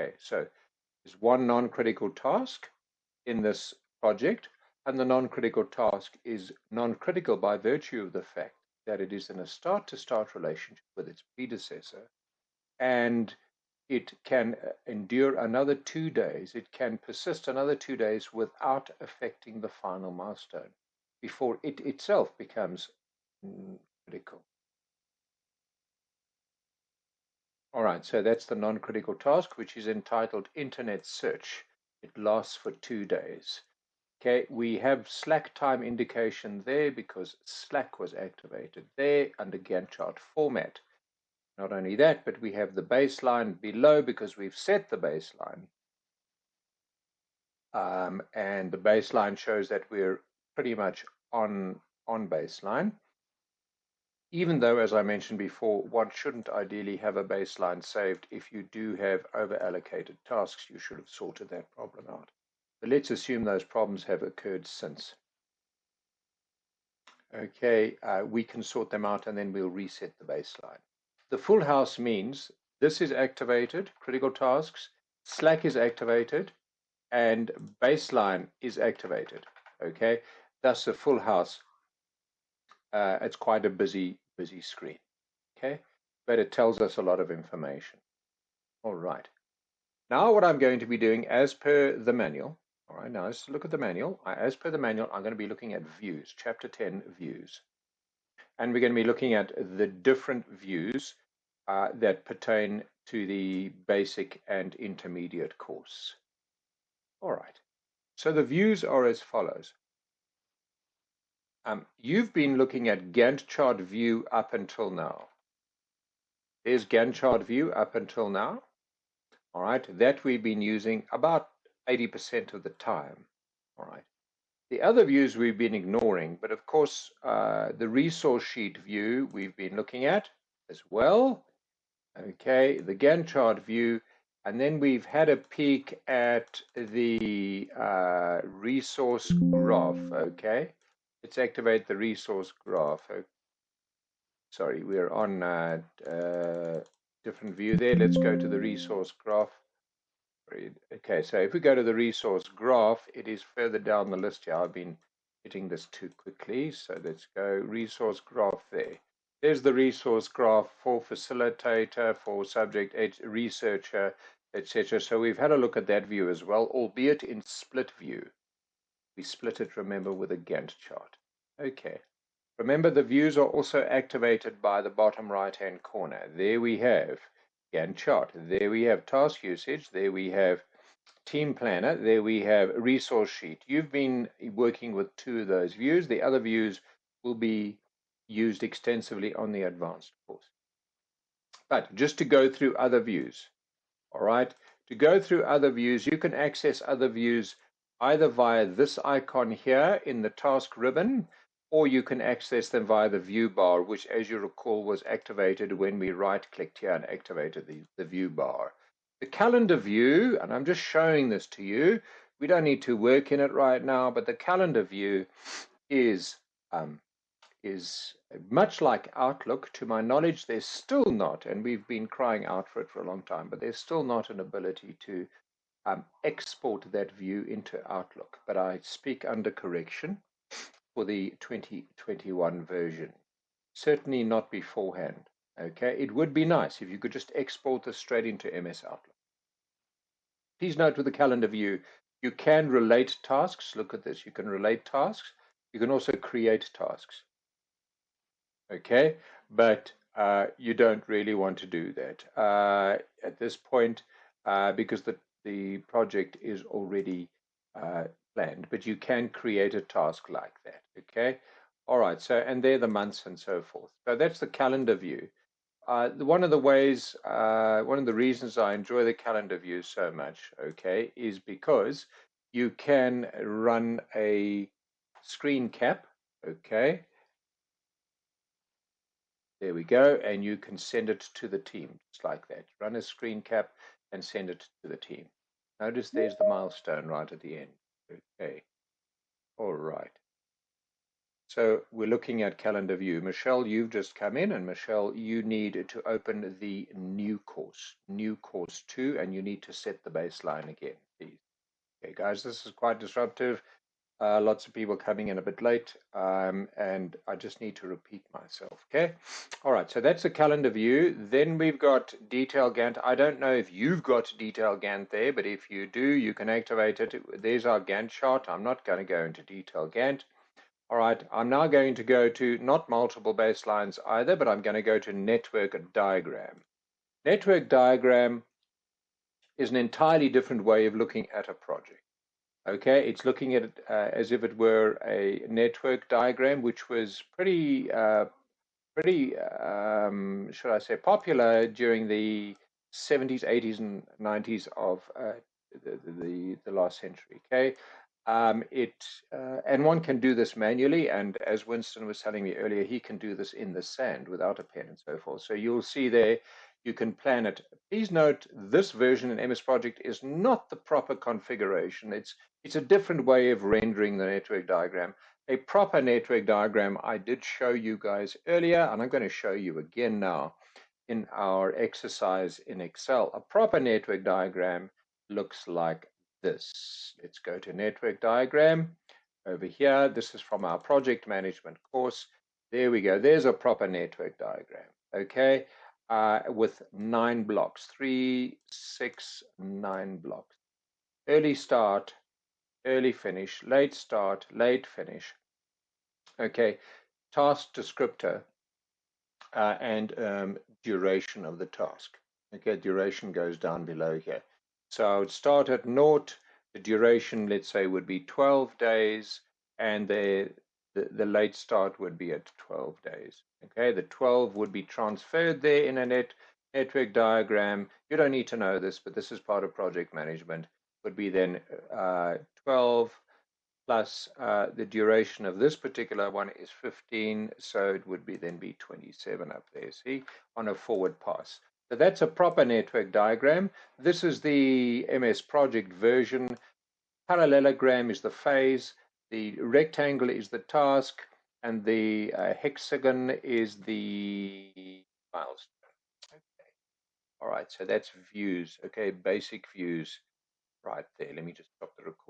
Okay, so there's one non-critical task in this project, and the non-critical task is non-critical by virtue of the fact that it is in a start-to-start relationship with its predecessor, and it can endure another 2 days. It can persist another 2 days without affecting the final milestone before it itself becomes critical. All right, so that's the non-critical task, which is entitled Internet Search. It lasts for 2 days. Okay, we have slack time indication there because slack was activated there under Gantt chart format. Not only that, but we have the baseline below because we've set the baseline. And the baseline shows that we're pretty much on baseline. Even though, as I mentioned before, one shouldn't ideally have a baseline saved. If you do have over-allocated tasks, you should have sorted that problem out. But let's assume those problems have occurred since. Okay, we can sort them out and then we'll reset the baseline. The full house means this is activated, critical tasks, slack is activated, and baseline is activated. Okay, thus a full house. It's quite a busy screen. Okay, but it tells us a lot of information. All right. Now what I'm going to be doing as per the manual, all right, now let's look at the manual. As per the manual, I'm going to be looking at views, chapter 10, views. And we're going to be looking at the different views that pertain to the basic and intermediate course. All right. So the views are as follows. You've been looking at Gantt chart view up until now. There's Gantt chart view up until now. All right, that we've been using about 80% of the time. All right. The other views we've been ignoring, but of course, the resource sheet view we've been looking at as well. Okay, the Gantt chart view, and then we've had a peek at the resource graph. Okay, let's activate the resource graph. Sorry, we're on different view there. Let's go to the resource graph. Okay, so if we go to the resource graph, it is further down the list here. I've been hitting this too quickly, so let's go resource graph there. There's the resource graph for facilitator, for subject, researcher, etc. So we've had a look at that view as well, albeit in split view. We split it, remember, with a Gantt chart. Okay. Remember, the views are also activated by the bottom right-hand corner. There we have Gantt chart. There we have task usage. There we have team planner. There we have resource sheet. You've been working with 2 of those views. The other views will be used extensively on the advanced course. But just to go through other views, all right, to go through other views, you can access other views either via this icon here in the task ribbon, or you can access them via the view bar, which, as you recall, was activated when we right-clicked here and activated the view bar. The calendar view, and I'm just showing this to you, we don't need to work in it right now, but the calendar view is much like Outlook. To my knowledge, there's still not, and we've been crying out for it for a long time, but there's still not an ability to export that view into Outlook. But I speak under correction for the 2021 version. Certainly not beforehand. Okay, it would be nice if you could just export this straight into MS Outlook. Please note with the calendar view, you can relate tasks. Look at this. You can relate tasks. You can also create tasks. Okay, but you don't really want to do that at this point because the project is already planned, but you can create a task like that. Okay, all right, so and they're the months and so forth. So that's the calendar view. One of the ways, one of the reasons I enjoy the calendar view so much, okay, is because you can run a screen cap. Okay, there we go, and you can send it to the team just like that. Run a screen cap and send it to the team. Notice there's the milestone right at the end. Okay, all right. So we're looking at calendar view. Michelle, you've just come in, and Michelle, you need to open the new course 2, and you need to set the baseline again, please. Okay, guys, this is quite disruptive. Lots of people coming in a bit late, and I just need to repeat myself. Okay. All right. So that's the calendar view. Then we've got detail Gantt. I don't know if you've got detail Gantt there, but if you do, you can activate it. There's our Gantt chart. I'm not going to go into detail Gantt. All right. I'm now going to go to not multiple baselines either, but I'm going to go to network diagram. Network diagram is an entirely different way of looking at a project. Okay, it's looking at it as if it were a network diagram, which was pretty, should I say, popular during the 70s, 80s, and 90s of the last century. Okay, and one can do this manually, and as Winston was telling me earlier, he can do this in the sand without a pen and so forth. So you'll see there, you can plan it. Please note, this version in MS Project is not the proper configuration. It's a different way of rendering the network diagram. A proper network diagram I did show you guys earlier, and I'm going to show you again now in our exercise in Excel. A proper network diagram looks like this. Let's go to network diagram over here. This is from our project management course. There we go. There's a proper network diagram. Okay, with 9 blocks, 3, 6, 9 blocks. Early start, early finish, late start, late finish. Okay, task descriptor and duration of the task. Okay, duration goes down below here. So I would start at naught. The duration, let's say, would be 12 days, and the late start would be at 12 days. Okay, the 12 would be transferred there in a network diagram. You don't need to know this, but this is part of project management. Would be then 12 plus the duration of this particular one is 15, so it would be then be 27 up there, see, on a forward pass. So that's a proper network diagram. This is the MS Project version. Parallelogram is the phase, the rectangle is the task, and the hexagon is the milestone. Okay. All right, so that's views. Okay, basic views right there. Let me just stop the recording.